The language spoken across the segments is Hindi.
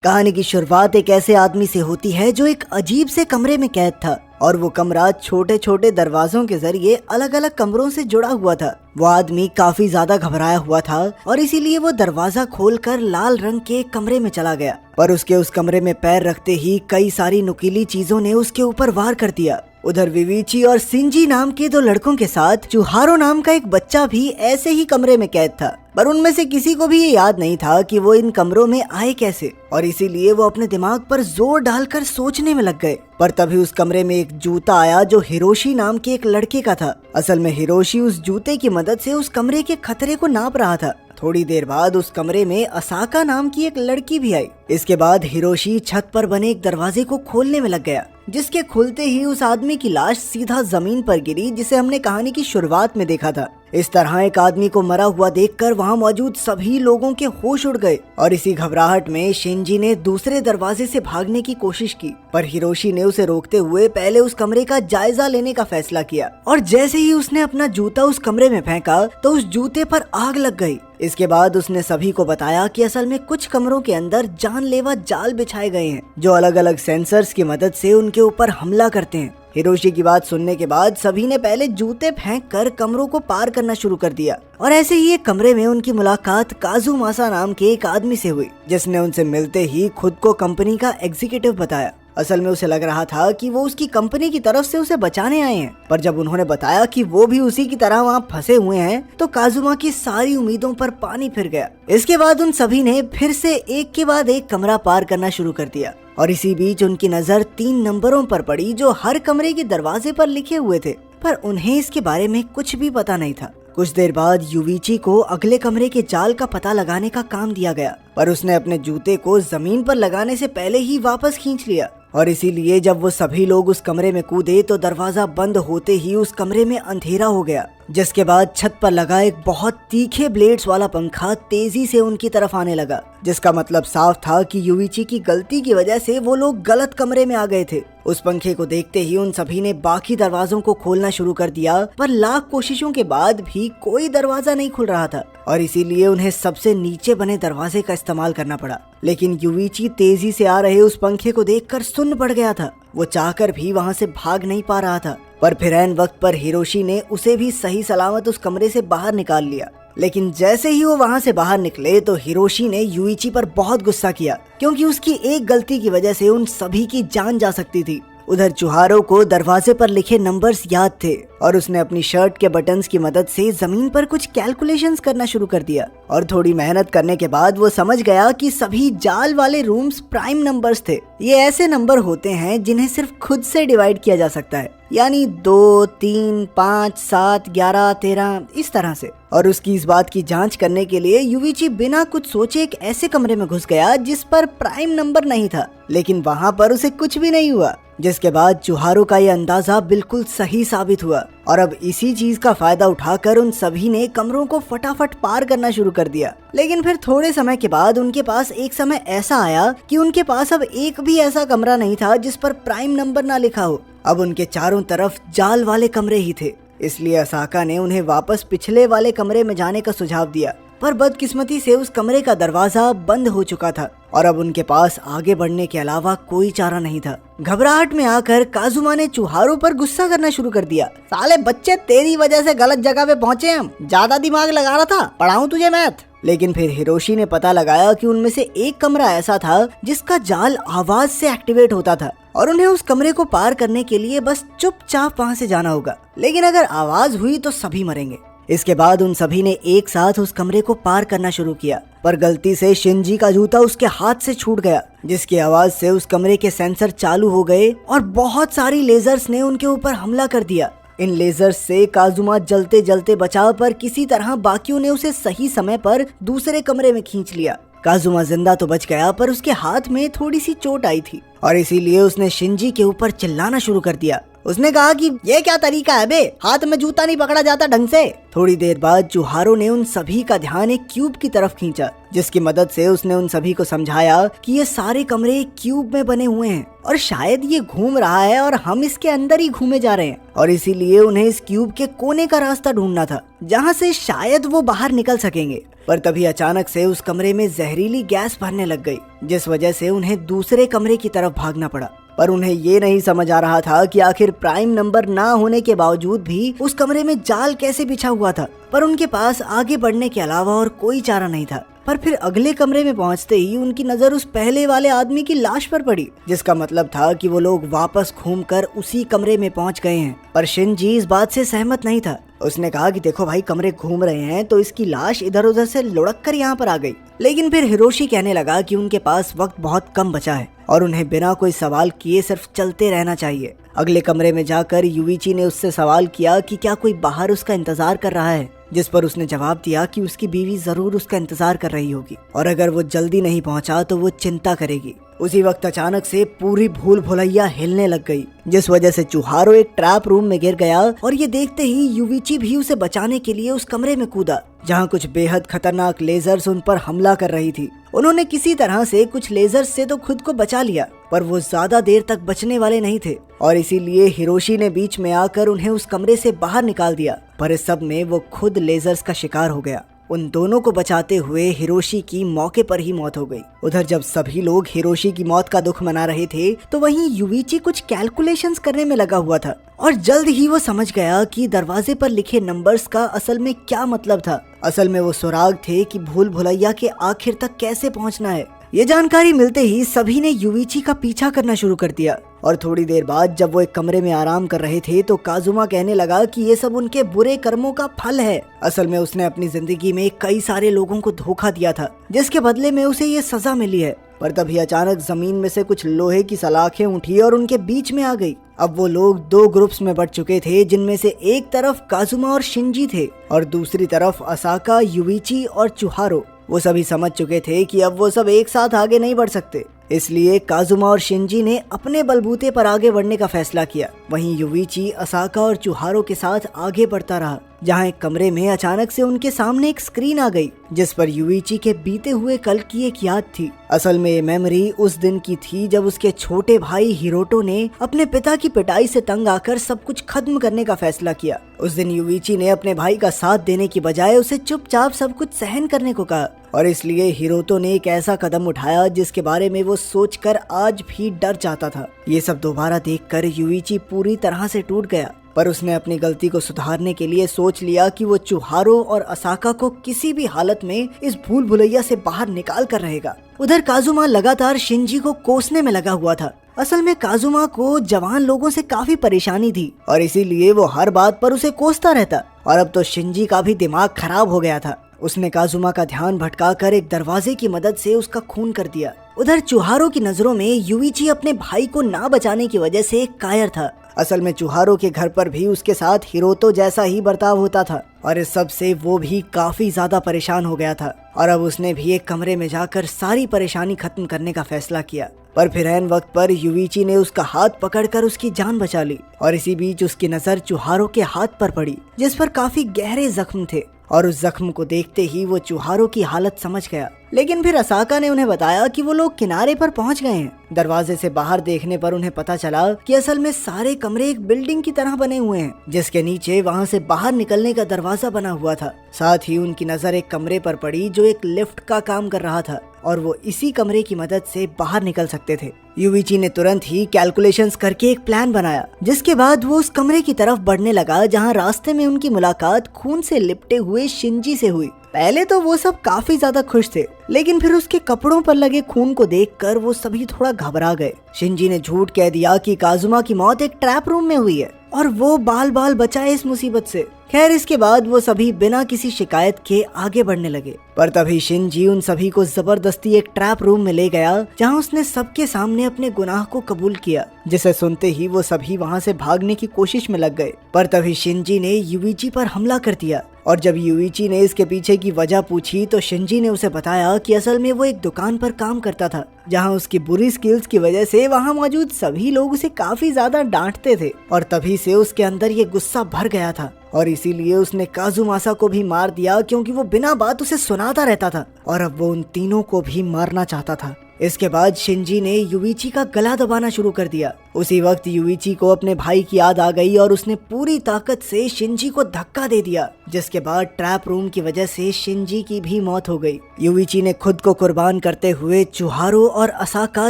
कहानी की शुरुआत एक ऐसे आदमी से होती है जो एक अजीब से कमरे में कैद था और वो कमरा छोटे छोटे दरवाजों के जरिए अलग अलग कमरों से जुड़ा हुआ था। वो आदमी काफी ज्यादा घबराया हुआ था और इसीलिए वो दरवाजा खोलकर लाल रंग के कमरे में चला गया, पर उसके उस कमरे में पैर रखते ही कई सारी नुकीली चीजों ने उसके ऊपर वार कर दिया। उधर विविची और सिंजी नाम के दो लड़कों के साथ चुहारो नाम का एक बच्चा भी ऐसे ही कमरे में कैद था, पर उनमें से किसी को भी ये याद नहीं था कि वो इन कमरों में आए कैसे, और इसीलिए वो अपने दिमाग पर जोर डालकर सोचने में लग गए। पर तभी उस कमरे में एक जूता आया जो हिरोशी नाम के एक लड़के का था। असल में हिरोशी उस जूते की मदद से उस कमरे के खतरे को नाप रहा था। थोड़ी देर बाद उस कमरे में असाका नाम की एक लड़की भी आई। इसके बाद हिरोशी छत पर बने एक दरवाजे को खोलने में लग गया, जिसके खुलते ही उस आदमी की लाश सीधा जमीन पर गिरी जिसे हमने कहानी की शुरुआत में देखा था। इस तरह एक आदमी को मरा हुआ देखकर वहां मौजूद सभी लोगों के होश उड़ गए और इसी घबराहट में शिंजी ने दूसरे दरवाजे से भागने की कोशिश की, पर हिरोशी ने उसे रोकते हुए पहले उस कमरे का जायजा लेने का फैसला किया। और जैसे ही उसने अपना जूता उस कमरे में फेंका तो उस जूते पर आग लग गई। इसके बाद उसने सभी को बताया कि असल में कुछ कमरों के अंदर जानलेवा जाल बिछाए गए हैं जो अलग अलग सेंसर्स की मदद से उनके ऊपर हमला करते हैं। हिरोशी की बात सुनने के बाद सभी ने पहले जूते फेंक कर कमरों को पार करना शुरू कर दिया और ऐसे ही एक कमरे में उनकी मुलाकात काजुमासा नाम के एक आदमी से हुई, जिसने उनसे मिलते ही खुद को कंपनी का एग्जीक्यूटिव बताया। असल में उसे लग रहा था कि वो उसकी कंपनी की तरफ से उसे बचाने आए हैं, पर जब उन्होंने बताया कि वो भी उसी की तरह वहाँ फंसे हुए हैं तो काजुमा की सारी उम्मीदों पर पानी फिर गया। इसके बाद उन सभी ने फिर से एक के बाद एक कमरा पार करना शुरू कर दिया और इसी बीच उनकी नजर 3 नंबरों पर पड़ी जो हर कमरे के दरवाजे पर लिखे हुए थे, पर उन्हें इसके बारे में कुछ भी पता नहीं था। कुछ देर बाद युविची को अगले कमरे के जाल का पता लगाने का काम दिया गया, पर उसने अपने जूते को जमीन पर लगाने से पहले ही वापस खींच लिया और इसीलिए जब वो सभी लोग उस कमरे में कूदे तो दरवाजा बंद होते ही उस कमरे में अंधेरा हो गया, जिसके बाद छत पर लगा एक बहुत तीखे ब्लेड्स वाला पंखा तेजी से उनकी तरफ आने लगा, जिसका मतलब साफ था कि युविची की गलती की वजह से वो लोग गलत कमरे में आ गए थे। उस पंखे को देखते ही उन सभी ने बाकी दरवाजों को खोलना शुरू कर दिया, पर लाख कोशिशों के बाद भी कोई दरवाजा नहीं खुल रहा था और इसीलिए उन्हें सबसे नीचे बने दरवाजे का इस्तेमाल करना पड़ा। लेकिन युविची तेजी से आ रहे उस पंखे को देखकर सुन्न पड़ गया था। वो चाहकर भी वहां से भाग नहीं पा रहा था, पर फिर ऐन वक्त पर हिरोशी ने उसे भी सही सलामत उस कमरे से बाहर निकाल लिया। लेकिन जैसे ही वो वहां से बाहर निकले तो हिरोशी ने युविची पर बहुत गुस्सा किया, क्योंकि उसकी एक गलती की वजह से उन सभी की जान जा सकती थी। उधर चुहारो को दरवाजे पर लिखे नंबर्स याद थे और उसने अपनी शर्ट के बटन्स की मदद से जमीन पर कुछ कैलकुलेशंस करना शुरू कर दिया और थोड़ी मेहनत करने के बाद वो समझ गया कि सभी जाल वाले रूम्स प्राइम नंबर्स थे। ये ऐसे नंबर होते हैं जिन्हें सिर्फ खुद से डिवाइड किया जा सकता है, यानी 2, 3, 5, 7, 11, 13 इस तरह से। और उसकी इस बात की जांच करने के लिए युविची बिना कुछ सोचे एक ऐसे कमरे में घुस गया जिस पर प्राइम नंबर नहीं था, लेकिन वहाँ पर उसे कुछ भी नहीं हुआ, जिसके बाद चुहारो का ये अंदाजा बिल्कुल सही साबित हुआ और अब इसी चीज का फायदा उठाकर उन सभी ने कमरों को फटाफट पार करना शुरू कर दिया। लेकिन फिर थोड़े समय के बाद उनके पास एक समय ऐसा आया कि उनके पास अब एक भी ऐसा कमरा नहीं था जिस पर प्राइम नंबर ना लिखा हो। अब उनके चारों तरफ जाल वाले कमरे ही थे, इसलिए असाका ने उन्हें वापस पिछले वाले कमरे में जाने का सुझाव दिया, पर बदकिस्मती से उस कमरे का दरवाजा बंद हो चुका था और अब उनके पास आगे बढ़ने के अलावा कोई चारा नहीं था। घबराहट में आकर काजुमा ने चुहारो पर गुस्सा करना शुरू कर दिया। साले बच्चे, तेरी वजह से गलत जगह पे पहुंचे हम, ज्यादा दिमाग लगा रहा था, पढ़ाऊं तुझे मैथ। लेकिन फिर हिरोशी ने पता लगाया कि उनमें से एक कमरा ऐसा था जिसका जाल आवाज से एक्टिवेट होता था और उन्हें उस कमरे को पार करने के लिए बस चुपचाप वहाँ से जाना होगा, लेकिन अगर आवाज हुई तो सभी मरेंगे। इसके बाद उन सभी ने एक साथ उस कमरे को पार करना शुरू किया, पर गलती से शिंजी का जूता उसके हाथ से छूट गया, जिसकी आवाज से उस कमरे के सेंसर चालू हो गए और बहुत सारी लेजर्स ने उनके ऊपर हमला कर दिया। इन लेजर्स से काजुमा जलते जलते बचा, पर किसी तरह बाकियों ने उसे सही समय पर दूसरे कमरे में खींच लिया। काजुमा जिंदा तो बच गया, पर उसके हाथ में थोड़ी सी चोट आई थी और इसीलिए उसने शिंजी के ऊपर चिल्लाना शुरू कर दिया उसने कहा कि ये क्या तरीका है बे, हाथ में जूता नहीं पकड़ा जाता ढंग से। थोड़ी देर बाद चुहारो ने उन सभी का ध्यान एक क्यूब की तरफ खींचा, जिसकी मदद से उसने उन सभी को समझाया कि ये सारे कमरे एक क्यूब में बने हुए हैं और शायद ये घूम रहा है और हम इसके अंदर ही घूमे जा रहे हैं, और इसीलिए उन्हें इस क्यूब के कोने का रास्ता ढूंढना था जहाँ से शायद वो बाहर निकल सकेंगे। पर तभी अचानक से उस कमरे में जहरीली गैस भरने लग गई, जिस वजह से उन्हें दूसरे कमरे की तरफ भागना पड़ा। पर उन्हें ये नहीं समझ आ रहा था कि आखिर प्राइम नंबर ना होने के बावजूद भी उस कमरे में जाल कैसे बिछा हुआ था। पर उनके पास आगे बढ़ने के अलावा और कोई चारा नहीं था। पर फिर अगले कमरे में पहुंचते ही उनकी नजर उस पहले वाले आदमी की लाश पर पड़ी, जिसका मतलब था कि वो लोग वापस घूमकर उसी कमरे में पहुंच गए हैं। पर शिनजी इस बात से सहमत नहीं था। उसने कहा कि देखो भाई, कमरे घूम रहे हैं तो इसकी लाश इधर उधर से लुढ़क कर यहाँ पर आ गई। लेकिन फिर हिरोशी कहने लगा कि उनके पास वक्त बहुत कम बचा है और उन्हें बिना कोई सवाल किए सिर्फ चलते रहना चाहिए। अगले कमरे में जाकर युविची ने उससे सवाल किया कि क्या कोई बाहर उसका इंतजार कर रहा है, जिस पर उसने जवाब दिया कि उसकी बीवी जरूर उसका इंतजार कर रही होगी और अगर वो जल्दी नहीं पहुंचा तो वो चिंता करेगी। उसी वक्त अचानक से पूरी भूल भुलैया हिलने लग गई, जिस वजह से चुहारो एक ट्रैप रूम में गिर गया और ये देखते ही युविची भी उसे बचाने के लिए उस कमरे में कूदा, जहाँ कुछ बेहद खतरनाक लेजर्स उन पर हमला कर रही थी। उन्होंने किसी तरह से कुछ लेजर्स से तो खुद को बचा लिया, पर वो ज्यादा देर तक बचने वाले नहीं थे और इसीलिए हिरोशी ने बीच में आकर उन्हें उस कमरे से बाहर निकाल दिया। पर इस सब में वो खुद लेजर्स का शिकार हो गया। उन दोनों को बचाते हुए हिरोशी की मौके पर ही मौत हो गई। उधर जब सभी लोग हिरोशी की मौत का दुख मना रहे थे तो वहीं युविची कुछ कैलकुलेशंस करने में लगा हुआ था और जल्द ही वो समझ गया कि दरवाजे पर लिखे नंबर्स का असल में क्या मतलब था। असल में वो सुराग थे कि भूल भुलैया के आखिर तक कैसे पहुंचना है। ये जानकारी मिलते ही सभी ने युविची का पीछा करना शुरू कर दिया और थोड़ी देर बाद जब वो एक कमरे में आराम कर रहे थे तो काजुमा कहने लगा कि ये सब उनके बुरे कर्मों का फल है। असल में उसने अपनी जिंदगी में कई सारे लोगों को धोखा दिया था, जिसके बदले में उसे ये सजा मिली है। पर तभी अचानक जमीन में से कुछ लोहे की सलाखें उठी और उनके बीच में आ गई। अब वो लोग दो ग्रुप्स में बट चुके थे, जिनमें से एक तरफ काजुमा और शिंजी थे और दूसरी तरफ असाका, युविची और चुहारो। वो सभी समझ चुके थे कि अब वो सब एक साथ आगे नहीं बढ़ सकते, इसलिए काजुमा और शिंजी ने अपने बलबूते पर आगे बढ़ने का फैसला किया। वहीं युविची असाका और चुहारो के साथ आगे बढ़ता रहा, जहां एक कमरे में अचानक से उनके सामने एक स्क्रीन आ गई, जिस पर युविची के बीते हुए कल की एक याद थी। असल में ये मेमोरी उस दिन की थी जब उसके छोटे भाई हिरोटो ने अपने पिता की पिटाई से तंग आकर सब कुछ खत्म करने का फैसला किया। उस दिन युविची ने अपने भाई का साथ देने की बजाय उसे चुपचाप सब कुछ सहन करने को कहा और इसलिए हिरोटो ने एक ऐसा कदम उठाया जिसके बारे में वो सोचकर आज भी डर जाता था। ये सब दोबारा देखकर युविची पूरी तरह से टूट गया, पर उसने अपनी गलती को सुधारने के लिए सोच लिया कि वो चुहारो और असाका को किसी भी हालत में इस भूल भुलैया से बाहर निकाल कर रहेगा। उधर काजुमा लगातार शिंजी को कोसने में लगा हुआ था। असल में काजुमा को जवान लोगों से काफी परेशानी थी और इसीलिए वो हर बात पर उसे कोसता रहता और अब तो शिंजी का भी दिमाग खराब हो गया था। उसने काजुमा का ध्यान भटकाकर एक दरवाजे की मदद से उसका खून कर दिया। उधर चुहारो की नजरों में युविची अपने भाई को ना बचाने की वजह से एक कायर था। असल में चुहारो के घर पर भी उसके साथ हिरोतो जैसा ही बर्ताव होता था और इस सब से वो भी काफी ज्यादा परेशान हो गया था और अब उसने भी एक कमरे में जाकर सारी परेशानी खत्म करने का फैसला किया। पर फिर ऐन वक्त पर युविची ने उसका हाथ पकड़कर उसकी जान बचा ली और इसी बीच उसकी नजर चुहारो के हाथ पर पड़ी, जिस पर काफी गहरे जख्म थे और उस जख्म को देखते ही वो चुहारो की हालत समझ गया। लेकिन फिर असाका ने उन्हें बताया कि वो लोग किनारे पर पहुंच गए हैं। दरवाजे से बाहर देखने पर उन्हें पता चला कि असल में सारे कमरे एक बिल्डिंग की तरह बने हुए हैं, जिसके नीचे वहां से बाहर निकलने का दरवाजा बना हुआ था। साथ ही उनकी नजर एक कमरे पर पड़ी जो एक लिफ्ट का काम कर रहा था और वो इसी कमरे की मदद से बाहर निकल सकते थे। युविची ने तुरंत ही कैलकुलेशंस करके एक प्लान बनाया, जिसके बाद वो उस कमरे की तरफ बढ़ने लगा जहां रास्ते में उनकी मुलाकात खून से लिपटे हुए शिंजी से हुई। पहले तो वो सब काफी ज्यादा खुश थे, लेकिन फिर उसके कपड़ों पर लगे खून को देखकर वो सभी थोड़ा घबरा गए। शिंजी ने झूठ कह दिया कि काजुमा की मौत एक ट्रैप रूम में हुई है और वो बाल बाल बचा है इस मुसीबत से। खैर, इसके बाद वो सभी बिना किसी शिकायत के आगे बढ़ने लगे। पर तभी शिंजी उन सभी को जबरदस्ती एक ट्रैप रूम में ले गया, जहां उसने सबके सामने अपने गुनाह को कबूल किया, जिसे सुनते ही वो सभी वहां से भागने की कोशिश में लग गए। पर तभी शिंजी ने युविची पर हमला कर दिया और जब युइची ने इसके पीछे की वजह पूछी तो शिंजी ने उसे बताया कि असल में वो एक दुकान पर काम करता था जहां उसकी बुरी स्किल्स की वजह से वहां मौजूद सभी लोग उसे काफी ज्यादा डांटते थे और तभी से उसके अंदर ये गुस्सा भर गया था और इसीलिए उसने काजुमासा को भी मार दिया क्योंकि वो बिना बात उसे सुनाता रहता था और अब वो उन तीनों को भी मारना चाहता था। इसके बाद शिंजी ने युइची का गला दबाना शुरू कर दिया। उसी वक्त युइची को अपने भाई की याद आ गई और उसने पूरी ताकत से शिंजी को धक्का दे दिया, जिसके बाद ट्रैप रूम की वजह से शिंजी की भी मौत हो गई। युइची ने खुद को कुर्बान करते हुए चुहारो और असाका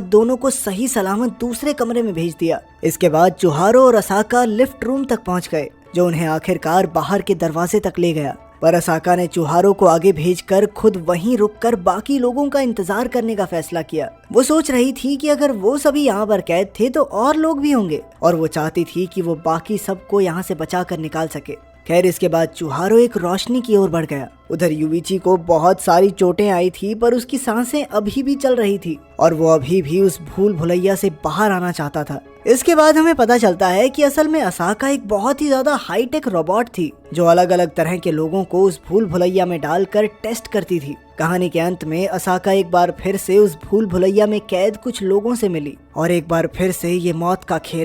दोनों को सही सलामत दूसरे कमरे में भेज दिया। इसके बाद चुहारो और असाका लिफ्ट रूम तक पहुंच गए जो उन्हें आखिरकार बाहर के दरवाजे तक ले गया, पर असाका ने चुहारो को आगे भेजकर खुद वहीं रुककर बाकी लोगों का इंतजार करने का फैसला किया। वो सोच रही थी कि अगर वो सभी यहाँ पर कैद थे तो और लोग भी होंगे और वो चाहती थी कि वो बाकी सबको यहाँ से बचा कर निकाल सके। खैर इसके बाद चुहारो एक रोशनी की ओर बढ़ गया। उधर युइची को बहुत सारी चोटें आई थी पर उसकी सांसें अभी भी चल रही थी और वो अभी भी उस भूल भुलैया से बाहर आना चाहता था। इसके बाद हमें पता चलता है कि असल में असाका एक बहुत ही ज्यादा हाईटेक रोबोट थी जो अलग अलग तरह के लोगों को उस भूल भुलैया में डालकर टेस्ट करती थी। कहानी के अंत में असाका एक बार फिर से उस भूल भुलैया में कैद कुछ लोगों से मिली और एक बार फिर से ये मौत का खेल